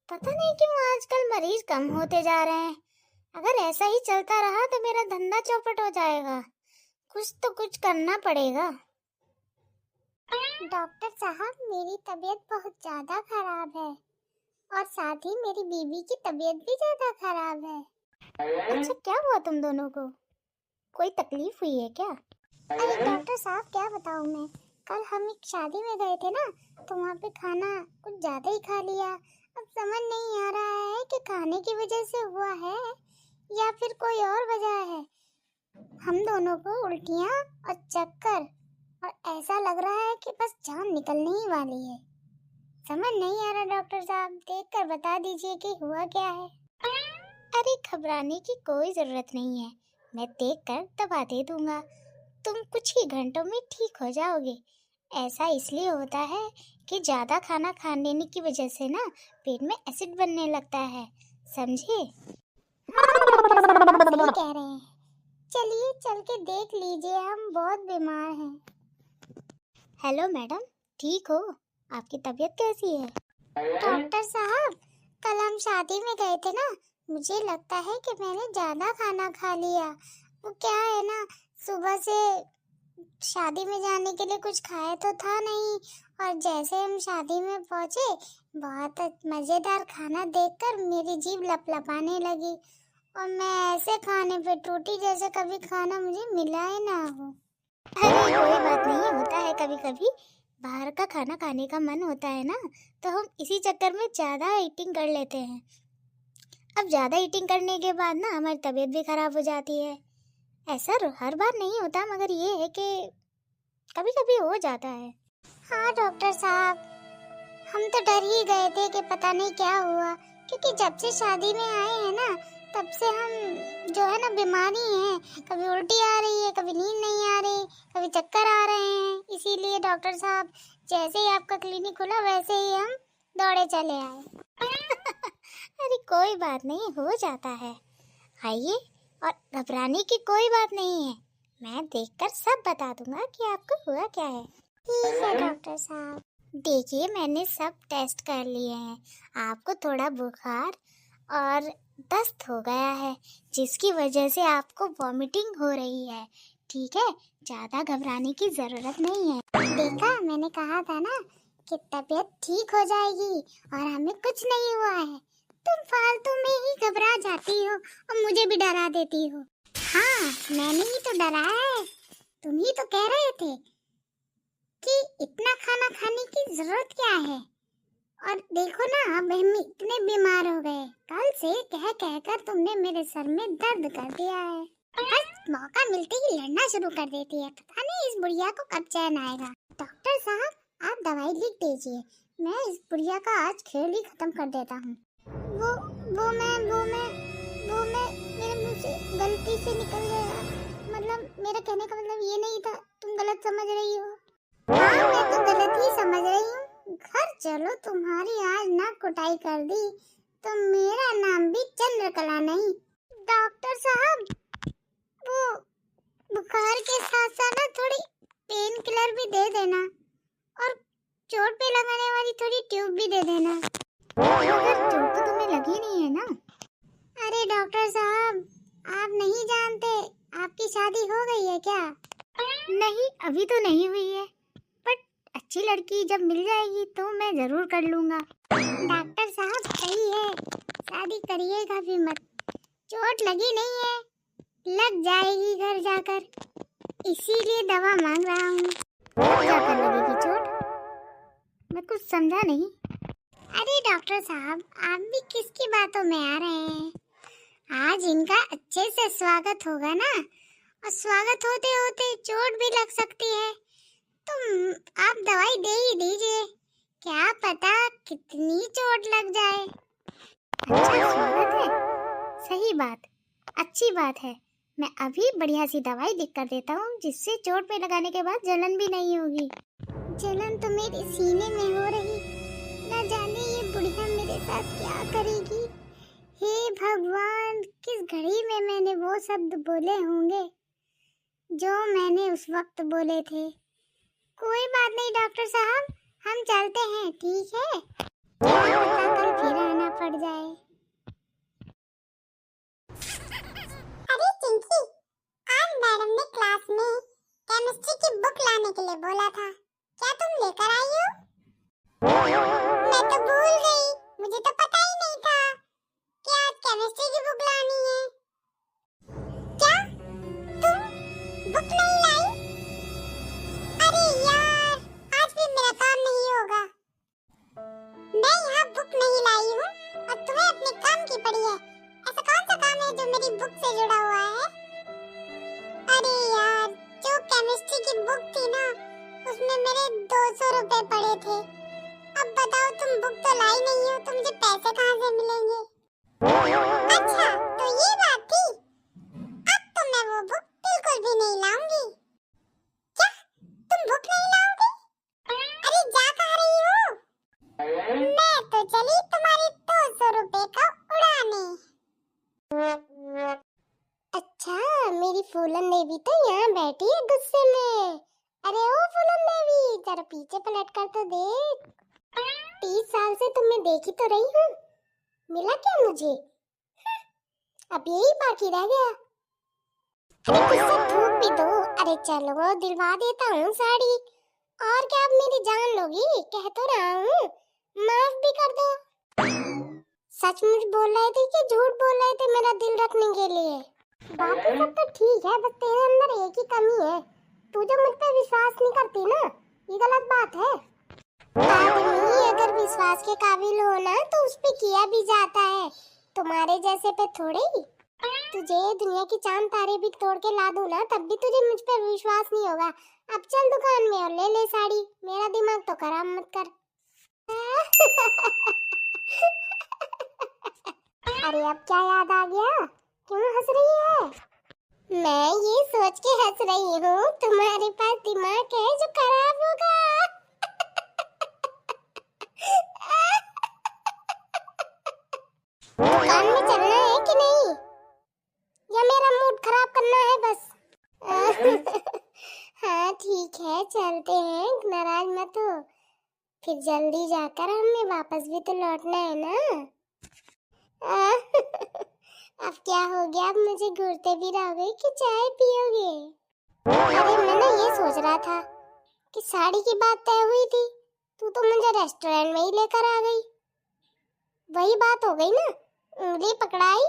पता नहीं क्यों आजकल मरीज कम होते जा रहे हैं। अगर ऐसा ही चलता रहा तो मेरा धंधा चौपट हो जाएगा। कुछ तो कुछ करना पड़ेगा। डॉक्टर साहब, मेरी तबीयत बहुत ज्यादा खराब है और साथ ही मेरी बीवी की तबीयत भी ज्यादा खराब है। अच्छा, क्या हुआ तुम दोनों को? कोई तकलीफ हुई है क्या? अरे डॉक्टर साहब, क्या बताऊं मैं। कल हम एक शादी में गए थे ना, तो वहाँ पे खाना कुछ ज्यादा ही खा लिया। अब समझ नहीं आ रहा है कि खाने की वजह से हुआ है या फिर कोई और वजह है। हम दोनों को उल्टियाँ और चक्कर, और ऐसा लग रहा है कि बस जान निकलने ही वाली है। समझ नहीं आ रहा डॉक्टर साहब, देखकर बता दीजिए कि हुआ क्या है। अरे घबराने की कोई जरूरत नहीं है, मैं देखकर दवा दे दूंगा। तुम कुछ ही घंटों में ठीक हो जाओगे। ऐसा इसलिए होता है कि ज्यादा खाना खाने की वजह से ना पेट में एसिड बनने लगता है, समझे? हाँ डॉक्टर साहब, आप सही कह रहे हैं। चलिए चल के देख लीजिए, हम बहुत बीमार हैं। हेलो मैडम, ठीक हो? आपकी तबीयत कैसी है? डॉक्टर साहब, कल हम शादी में गए थे ना, मुझे लगता है कि मैंने ज्यादा खाना खा लिया। वो क्या है ना, सुबह से शादी में जाने के लिए कुछ खाया तो था नहीं, और जैसे हम शादी में पहुंचे, बहुत मजेदार खाना देखकर मेरी जीभ लपलपाने लगी और मैं ऐसे खाने पे टूटी जैसे कभी खाना मुझे मिला ही ना हो। अरे कोई बात नहीं, होता है कभी कभी। बाहर का खाना खाने का मन होता है ना, तो हम इसी चक्कर में ज्यादा ईटिंग कर लेते हैं। अब ज्यादा ईटिंग करने के बाद ना हमारी तबीयत भी खराब हो जाती है। ऐसा हर बार नहीं होता, मगर ये है कि कभी कभी हो जाता है। हाँ डॉक्टर साहब, हम तो डर ही गए थे कि पता नहीं क्या हुआ, क्योंकि जब से शादी में आए हैं ना, तब से हम जो है ना बीमारी हैं। कभी उल्टी आ रही है, कभी नींद नहीं आ रही, कभी चक्कर आ रहे हैं। इसीलिए डॉक्टर साहब, जैसे ही आपका क्लिनिक खुला वैसे ही हम दौड़े चले आए। अरे कोई बात नहीं, हो जाता है। आइए, और घबराने की कोई बात नहीं है। मैं देखकर सब बता दूंगा कि आपको हुआ क्या है। ठीक है डॉक्टर साहब। देखिए, मैंने सब टेस्ट कर लिए हैं। आपको थोड़ा बुखार और दस्त हो गया है, जिसकी वजह से आपको वॉमिटिंग हो रही है। ठीक है, ज्यादा घबराने की जरूरत नहीं है। देखा, मैंने कहा था ना कि तबीयत ठीक हो जाएगी और हमें कुछ नहीं हुआ है। तुम फालतू में ही घबरा जाती हो और मुझे भी डरा देती हो। हाँ, मैंने ही तो डराया है। तुम ही तो कह रहे थे कि इतना खाना खाने की जरूरत क्या है, और देखो ना, अब हम इतने बीमार हो गए। कल से कह कह कर तुमने मेरे सर में दर्द कर दिया है। बस मौका मिलते ही लड़ना शुरू कर देती है। पता नहीं इस बुढ़िया को कब चैन आएगा। डॉक्टर साहब, आप दवाई लिख दीजिए, मैं इस बुढ़िया का आज खेल ही खत्म कर देता हूँ। वो मैं मेरे मुंह से गलती से निकल गया। मतलब मेरा कहने का मतलब ये नहीं था, तुम गलत समझ रही हो। हाँ, मैं तो गलत ही समझ रही हूँ। घर चलो, तुम्हारी आज नाक कुटाई कर दी तो मेरा नाम भी चंद्रकला नहीं। डॉक्टर साहब, वो बुखार के साथ साथ ना थोड़ी पेन किलर भी दे देना, और चोट पे लगाने वाली थोड़ी ट्यूब भी दे देना। मगर चोट तो तुम्हें लगी नहीं है ना? अरे डॉक्टर साहब, आप नहीं जानते, आपकी शादी हो गई है क्या? नहीं, अभी तो नहीं हुई है, बट अच्छी लड़की जब मिल जाएगी तो मैं जरूर कर लूंगा। डॉक्टर साहब सही है, शादी करिएगा भी मत। चोट लगी नहीं है, लग जाएगी घर जाकर, इसीलिए दवा मांग रहा हूँ। घर जाकर लगेगी चोट? मैं कुछ समझा नहीं। अरे डॉक्टर साहब, आप भी किसकी बातों में आ रहे हैं? आज इनका अच्छे से स्वागत होगा ना, और स्वागत होते होते चोट भी लग सकती है, तो आप दवाई दे ही दीजिए, क्या पता कितनी चोट लग जाए। अच्छा स्वागत है, सही बात, अच्छी बात है। मैं अभी बढ़िया सी दवाई लिख कर देता हूँ, जिससे चोट पे लगाने के बाद जलन भी नहीं होगी। जलन तो मेरे सीने में हो रही, ना जाने ये बुढ़िया मेरे साथ क्या करेगी। हे भगवान, किस घड़ी में मैंने वो शब्द बोले होंगे जो मैंने उस वक्त बोले थे। कोई बात नहीं डॉक्टर साहब, हम चलते हैं, ठीक है? क्या पता कल फिर आना करने के लिए बोला था, क्या तुम लेकर आई हो? मैं तो भूल गई, मुझे तो पता ही नहीं था कि आज केमिस्ट्री की बुक लानी है। क्या तुम बुक नहीं लाई? अरे यार, आज भी मेरा काम नहीं होगा। मैं यहाँ बुक नहीं लाई हूँ और तुम्हें अपने काम की पड़ी है। ऐसा कौन सा काम है जो मेरी बुक से जुड़ा हुआ है? अरे यार, जो केमिस्ट्री की बुक थी ना, उसमें मेरे 200 रुपए पड़े थे। अब बताओ, तुम बुक तो लाई नहीं हो, तो मुझे पैसे कहाँ से मिलेंगे? अच्छा, तो ये बात थी। अब तो मैं वो बुक बिल्कुल भी नहीं लाऊंगी। क्या तुम बुक नहीं लाओगे? अरे जा कहाँ रही हो? मैं तो चली तुम्हारे 200 रुपए का उड़ाने। अच्छा, मेरी फूलन देवी तो यहाँ बैठी है गुस्से में। अरे ओ फूलन देवी, जरा पीछे पलट कर तो देख। 30 साल से तुम्हें देखी तो रही हूँ, मिला क्या मुझे? अब यही बाकी रह गया। अरे गुस्सा थूक भी दो। अरे चलो, दिलवा देता हूँ साड़ी। और क्या अब मेरी जान लोगी? कह तो रहा हूँ, माफ भी कर दो। सचमुच बोल रहे थे कि झूठ बोल रहे थे मेरा दिल रखने के लिए? बाकी सब तो ठीक है, बस तेरे अंदर एक ही कमी है, तू जो मुझ पे विश्वास नहीं करती ना, ये गलत बात है। आदमी अगर विश्वास के काबिल हो ना तो उस पे किया भी जाता है, तुम्हारे जैसे पे थोड़े ही। तुझे दुनिया की चांद तारे भी तोड़ के ला दूं ना, तब भी तुझे मुझ पे विश्वास नहीं होगा। अब चल दुकान में और ले ले साड़ी, मेरा दिमाग तो खराब मत कर। अरे अब क्या याद आ गया? क्यों हंस रही है? मैं ये सोच के हंस रही हूँ, तुम्हारे पास दिमाग है जो खराब होगा। दुकान में चलना है कि नहीं, या मेरा मूड खराब करना है बस? हाँ ठीक है, चलते हैं, नाराज मत हो। फिर जल्दी जाकर हमें वापस भी तो लौटना है ना। अब क्या हो गया, अब मुझे घूरते भी रहोगे कि चाय पियोगे? अरे मैं ना ये सोच रहा था कि साड़ी की बात तय हुई थी, तू तो मुझे रेस्टोरेंट में ही लेकर आ गई। वही बात हो गई ना, उंगली पकड़ाई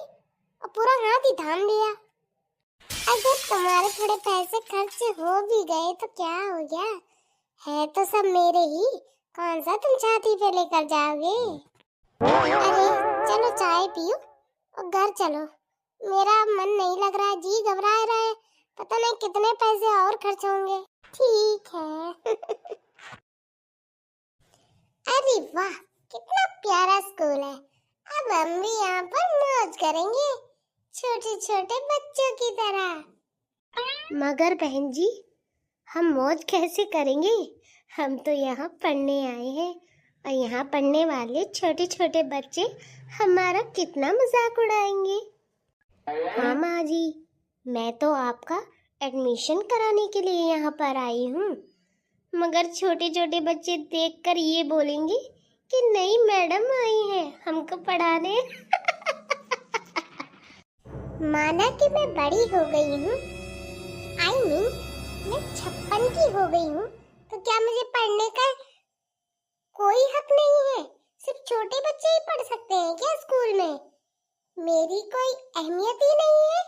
और पूरा हाथ ही थाम लिया। अगर तुम्हारे थोड़े पैसे खर्च हो भी गए तो क्या हो गया, है तो सब मेरे ही, कौन सा तुम छाती पे लेकर जाओगे? अरे चलो चाय पियो और घर चलो, मेरा मन नहीं लग रहा है, जी घबरा रहा है, पता नहीं कितने पैसे और खर्च होंगे। ठीक है। अरे वाह, कितना प्यारा स्कूल है। अब हम भी यहाँ पर मौज करेंगे, छोटे छोटे बच्चों की तरह। मगर बहन जी, हम मौज कैसे करेंगे? हम तो यहाँ पढ़ने आए हैं और यहाँ पढ़ने वाले छोटे छोटे बच्चे हमारा कितना मजाक उड़ाएंगे। हाँ माँ जी, मैं तो आपका एडमिशन कराने के लिए यहाँ पर आई हूँ, मगर छोटे छोटे बच्चे देखकर ये बोलेंगे कि नई मैडम आई है हमको पढ़ाने। माना कि मैं बड़ी हो गई हूँ, I mean, मैं 56 की हो गई हूँ, तो क्या मुझे पढ़ने का कोई हक नहीं है? सिर्फ छोटे बच्चे ही पढ़ सकते हैं क्या स्कूल में? मेरी कोई अहमियत ही नहीं है?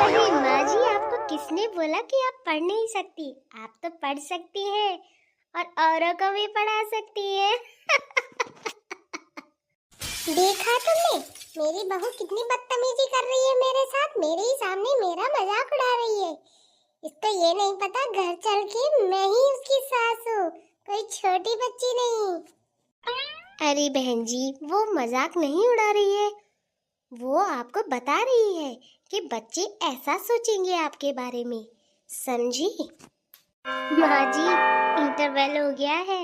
अरे माँ जी, आपको किसने बोला कि आप पढ़ नहीं सकती? आप तो पढ़ सकती हैं और औरों को भी पढ़ा सकती हैं। देखा तुमने, मेरी बहू कितनी बदतमीजी कर रही है मेरे साथ, मेरे ही सामने मेरा मजाक उड़ा रही है। इसको ये नहीं पता घर चल के मैं ही उसकी सास हूँ, कोई छोटी बच्ची नहीं। अरे बहन जी, वो मजाक नहीं उड़ा रही है, वो आपको बता रही है कि बच्चे ऐसा सोचेंगे आपके बारे में, समझी? माँ जी, इंटरवल हो गया है,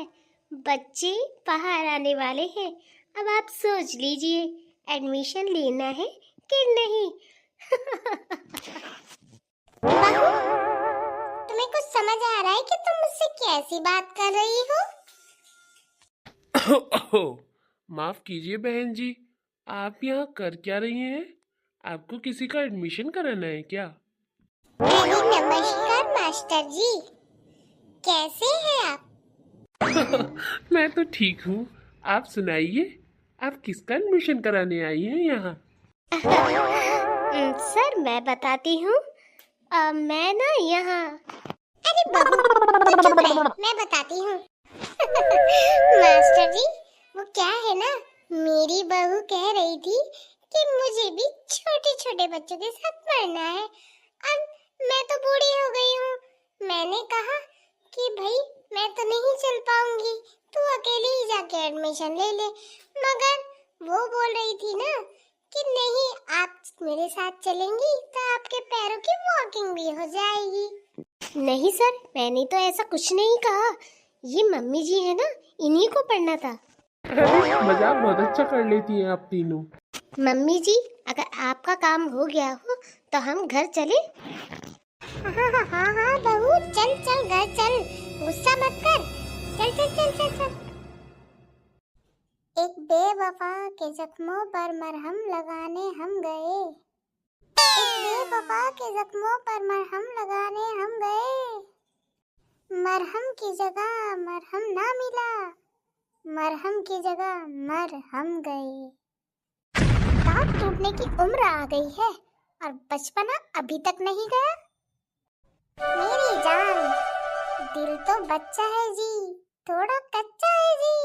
बच्चे बाहर आने वाले हैं, अब आप सोच लीजिए एडमिशन लेना है कि नहीं। बहू, तुम्हें कुछ समझ आ रहा है कि तुम मुझसे कैसी बात कर रही हो? माफ कीजिए बहन जी, आप यहाँ कर क्या रही हैं? आपको किसी का एडमिशन कराना है क्या? अरे नमस्कार मास्टर जी, कैसे हैं आप? मैं तो ठीक हूँ। आप सुनाइए, आप किसका एडमिशन कराने आई हैं यहाँ? सर मैं बताती हूँ। मैं ना यहाँ। अरे बहू तू चुप रह, मैं बताती हूँ। मास्टर जी, वो क्या है ना, मेरी बहू कह रही थी कि मुझे भी छोटे छोटे बच्चों के साथ पढ़ना है। अब मैं तो बूढ़ी हो गई हूँ। मैंने कहा कि भाई मैं तो नहीं चल पाऊंगी, तू अकेले ही जाके एडमिशन ले ले। मगर वो बोल रही थी ना कि नहीं, आप मेरे साथ चलेंगी तो आपके पैरों की वॉकिंग भी हो जाएगी। नहीं सर, मैंने तो ऐसा कुछ नहीं कहा। ये मम्मी जी है ना, इन्हीं को पढ़ना था। अरे मजाक बहुत अच्छा कर लेती हैं आप तीनों। मम्मी जी, अगर आपका काम हो गया हो तो हम घर चले। हाँ बहू, चल चल घर चल, गुस्सा मत कर। चल चल चल चल चल। एक बेवफा के जख्मों पर मरहम लगाने हम गए। एक बेवफा के जख्मों पर मरहम लगाने हम गए। मरहम की जगह मरहम ना मिला, मरहम की जगह मरहम गए। दांत टूटने की उम्र आ गई है और बचपना अभी तक नहीं गया। मेरी जान, दिल तो बच्चा है जी, थोड़ा कच्चा है जी।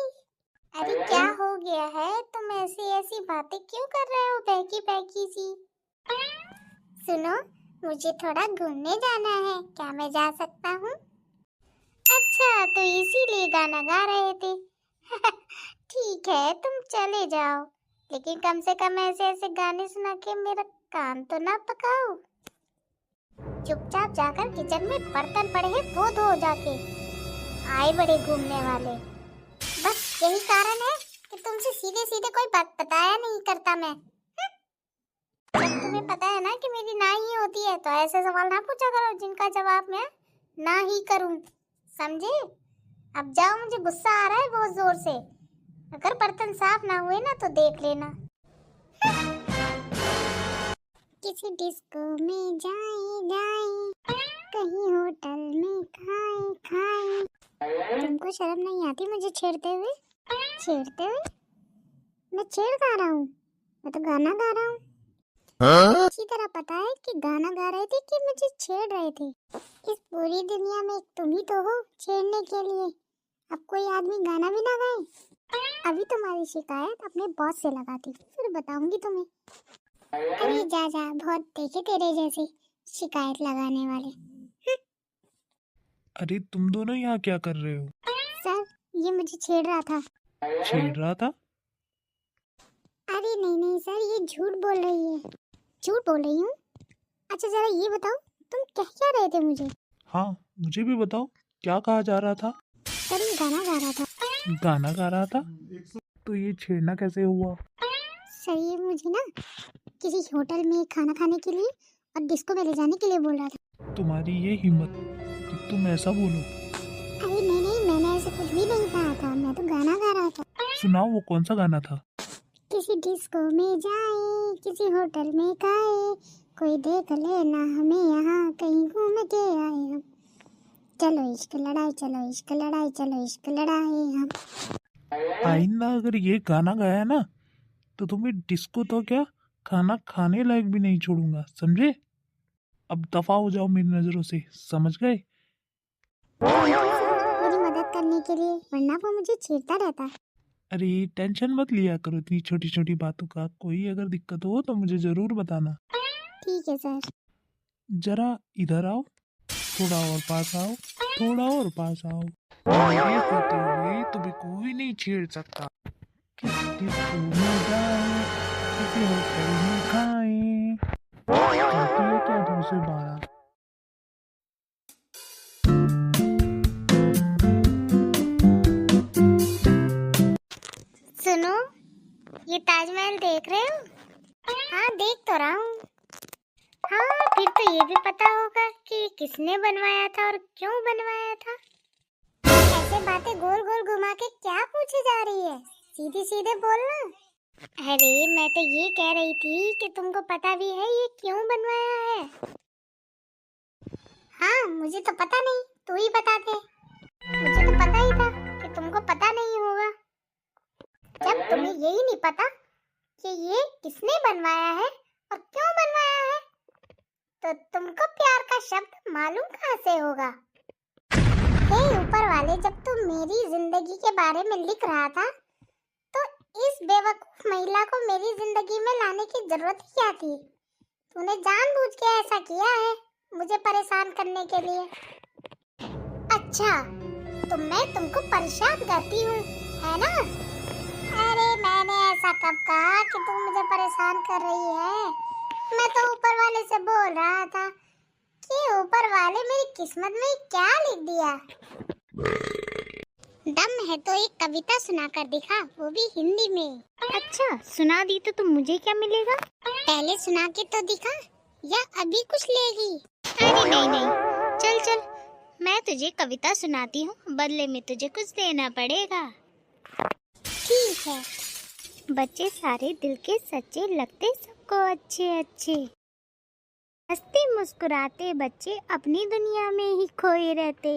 अरे क्या हो गया है, तुम ऐसी ऐसी बातें क्यों कर रहे हो बहकी बहकी सी? सुनो, मुझे थोड़ा घूमने जाना है, क्या मैं जा सकता हूँ? अच्छा, तो इसीलिए गाना गा रहे थे। ठीक है, तुम चले जाओ, लेकिन कम से कम ऐसे ऐसे गाने सुना के मेरा कान तो ना पकाओ। चुपचाप जाकर किचन में बर्तन पड़े हैं वो धो जाके। आए बड़े घूमने वाले। बस यही कारण है कि तुमसे सीधे सीधे कोई बात बताया नहीं करता मैं। जब तुम्हें पता है ना कि मेरी ना ही होती है तो ऐसे सवाल ना पूछा करो जिनका जवाब मैं ना ही करूं, समझे? अब जाओ, मुझे गुस्सा आ रहा है बहुत जोर से। अगर बर्तन साफ ना हुए ना तो देख लेना। किसी डिस्को में जाए जाए, कहीं होटल में खाए खाए। तुमको शर्म नहीं आती मुझे छेड़ते हुए? छेड़ते हुए? मैं छेड़ गा रहा हूँ? मैं तो गाना गा रहा हूँ। अच्छी तरह पता है कि गाना गा रहे थे कि मुझे छेड़ रहे थे। इस पूरी दुनिया में एक तुम ही तो हो छेड़ने के लिए। अब कोई आदमी गाना भी ना गाए। अभी तुम्हारी शिकायत अपने बॉस से लगाती, फिर बताऊंगी तुम्हें। अरे जा जा, बहुत देखे तेरे जैसे शिकायत लगाने वाले। अरे तुम दोनों यहाँ क्या कर रहे हो? सर, ये मुझे छेड़ रहा था। छेड़ रहा था? अरे नहीं नहीं सर, ये झूठ बोल रही है। झूठ बोल रही हूँ? अच्छा जरा ये बताओ, तुम कह क्या रहे थे मुझे? हाँ, मुझे भी बताओ, क्या कहा जा रहा था? सर ये गाना गा रहा था। गाना गा रहा था? तो ये छेड़ना कैसे हुआ? सर ये मुझे ना किसी होटल में खाना खाने के लिए और डिस्को में ले जाने के लिए बोल रहा था। तुम्हारी ये हिम्मत कि तुम ऐसा बोलो? अरे नहीं नहीं, मैंने ऐसा कुछ भी नहीं कहा था, मैं तो गाना गा रहा था। सुनाओ, वो कौन सा गाना था? किसी डिस्को में जाए, किसी होटल में खाए, कोई देख लेना हमें यहाँ कहीं घूम के आए हम। चलो इश्क लड़ाई, चलो इश्क लड़ाई, चलो इश्क लड़ाई हम। आइंदा अगर ये गाना गाया ना तो तुम्हें डिस्को तो क्या, खाना खाने लायक भी नहीं छोड़ूंगा, समझे? अब दफा हो जाओ मेरी नजरों से, समझ गए? मेरी मदद करने के लिए, वरना वो मुझे छेड़ता रहता। अरे टेंशन मत लिया करो इतनी छोटी छोटी बातों का। कोई अगर दिक्कत हो तो मुझे जरूर बताना। ठीक है सर। जरा इधर आओ, थोड़ा और पास आओ, थोड़ा और पास आओ। मेरे होते हुए तुम्हें कोई नहीं छेड़ सकता। किसी डिस्को में जाए, किसी होटल में खाए। कहती है क्या 2 से 12? सुनो, ये ताजमहल देख रहे हो? हाँ देख तो रहा हूँ। हाँ, फिर तो ये भी पता होगा कि किसने बनवाया था और क्यों बनवाया था। ऐसे बातें गोल गोल घुमा के क्या पूछी जा रही है? सीधे सीधे बोलना। अरे मैं तो ये कह रही थी कि तुमको पता भी है ये क्यों बनवाया है? हाँ मुझे तो पता नहीं, तू ही बता दे। होगा। जब तुम्हें यही नहीं पता कि ये किसने बनवाया है और क्यों बनवाया है, तो तुमको प्यार का शब्द मालूम कहाँ से होगा? हे ऊपर वाले, जब तुम मेरी जिंदगी के बारे में लिख रहा था तो इस बेवकूफ महिला को मेरी जिंदगी में लाने की जरूरत ही क्या थी? तूने जानबूझ के ऐसा किया है मुझे परेशान करने के लिए। अच्छा, तो मैं तुमको परेशान करती हूँ, है ना? अरे मैंने ऐसा कब कहा कि तुम मुझे परेशान कर रही है? मैं तो ऊपर वाले से बोल रहा था कि ऊपर वाले मेरी किस्मत में क्या लिख दिया। दम है तो एक कविता सुनाकर दिखा, वो भी हिंदी में। अच्छा, सुना दी तो तुम मुझे क्या मिलेगा? पहले सुना के तो दिखा, या अभी कुछ लेगी? अरे नहीं नहीं, चल चल, मैं तुझे कविता सुनाती हूँ, बदले में तुझे कुछ देना पड़ेगा। ठीक है। बच्चे सारे दिल के सच्चे, लगते सबको अच्छे अच्छे, हंसते मुस्कुराते बच्चे अपनी दुनिया में ही खोए रहते,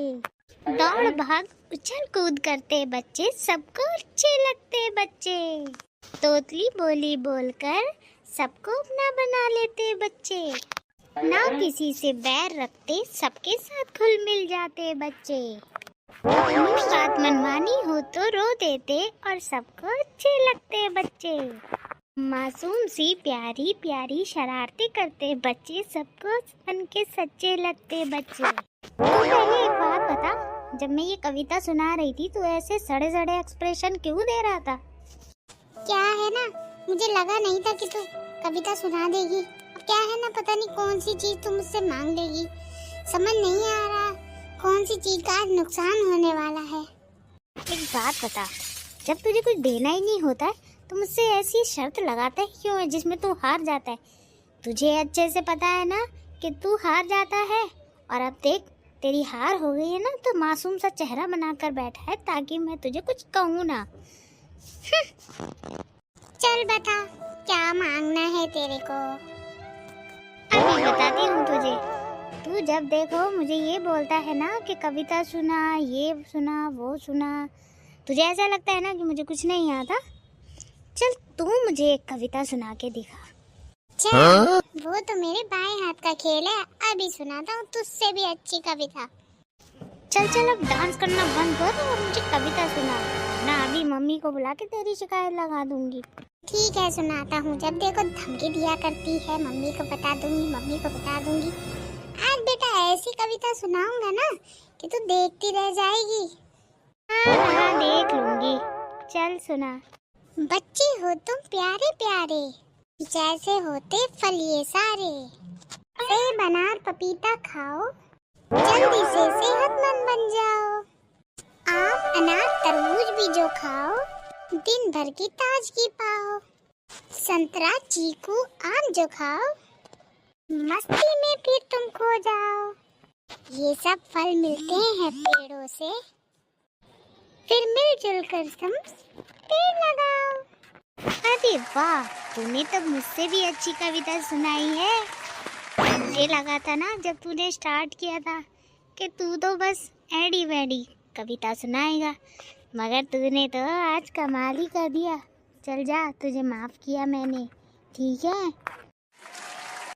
दौड़ भाग उछल कूद करते बच्चे, सबको अच्छे लगते बच्चे, तोतली बोली बोलकर सबको अपना बना लेते बच्चे, ना किसी से बैर रखते, सबके साथ घुल मिल जाते बच्चे, अपनी बात मनमानी हो तो रो देते और सबको अच्छे लगते बच्चे, मासूम सी प्यारी प्यारी शरारतें करते बच्चे, सबको मन के सच्चे लगते बच्चे। तो पहले एक बात बता, जब मैं ये कविता सुना रही थी तो ऐसे सड़े सड़े एक्सप्रेशन क्यों दे रहा था? क्या है ना, मुझे लगा नहीं था कि तू कविता सुना देगी। क्या है ना, पता नहीं कौन सी चीज तुम मुझसे मांग लेगी, समझ नहीं आ रहा कौन सी चीज का आज नुकसान होने वाला है। एक बात बता, जब तुझे कुछ देना ही नहीं होता है तो मुझसे ऐसी शर्त लगाता है क्यों है जिसमें तू हार जाता है? तुझे अच्छे से पता है ना कि तू हार जाता है, और अब देख तेरी हार हो गई है ना, तो मासूम सा चेहरा बनाकर बैठा है ताकि मैं तुझे कुछ कहूँ ना। चल बता, क्या मांगना है तेरे को? अभी बताती हूँ तुझे। तू जब देखो मुझे ये बोलता है ना कि कविता सुना, ये सुना, वो सुना, तुझे ऐसा लगता है ना कि मुझे कुछ नहीं आता। चल तू मुझे एक कविता सुना के दिखा। चल, वो तो मेरे बाएं हाथ का खेल है, अभी सुनाता हूँ तुझसे भी अच्छी कविता। चल चल, अब डांस करना बंद कर और मुझे कविता सुना, ना अभी मम्मी को बुला के तेरी शिकायत लगा दूंगी। ठीक है, सुनाता हूँ। जब देखो धमकी दिया करती है, मम्मी को बता दूंगी, मम्मी को बता दूंगी। आज बेटा ऐसी कविता सुनाऊंगा ना कि तू देखती रह जाएगी। हाँ, देख लूंगी। चल सुना। बच्चे हो तुम प्यारे प्यारे, जैसे होते फल ये सारे, सेब अनार पपीता खाओ, जल्दी से सेहतमंद बन जाओ, आम अनार तरबूज भी जो खाओ, दिन भर की ताजगी पाओ, संतरा चीकू आम जो खाओ, मस्ती में फिर तुम खो जाओ, ये सब फल मिलते हैं पेड़ों से, फिर मिलजुल कर तुम पेड़ लगाओ। अरे वाह, तूने तो मुझसे भी अच्छी कविता सुनाई है। मुझे लगा था ना जब तूने स्टार्ट किया था कि तू तो बस एडी वेडी कविता सुनाएगा, मगर तूने तो आज कमाल ही कर दिया। चल जा, तुझे माफ किया मैंने, ठीक है।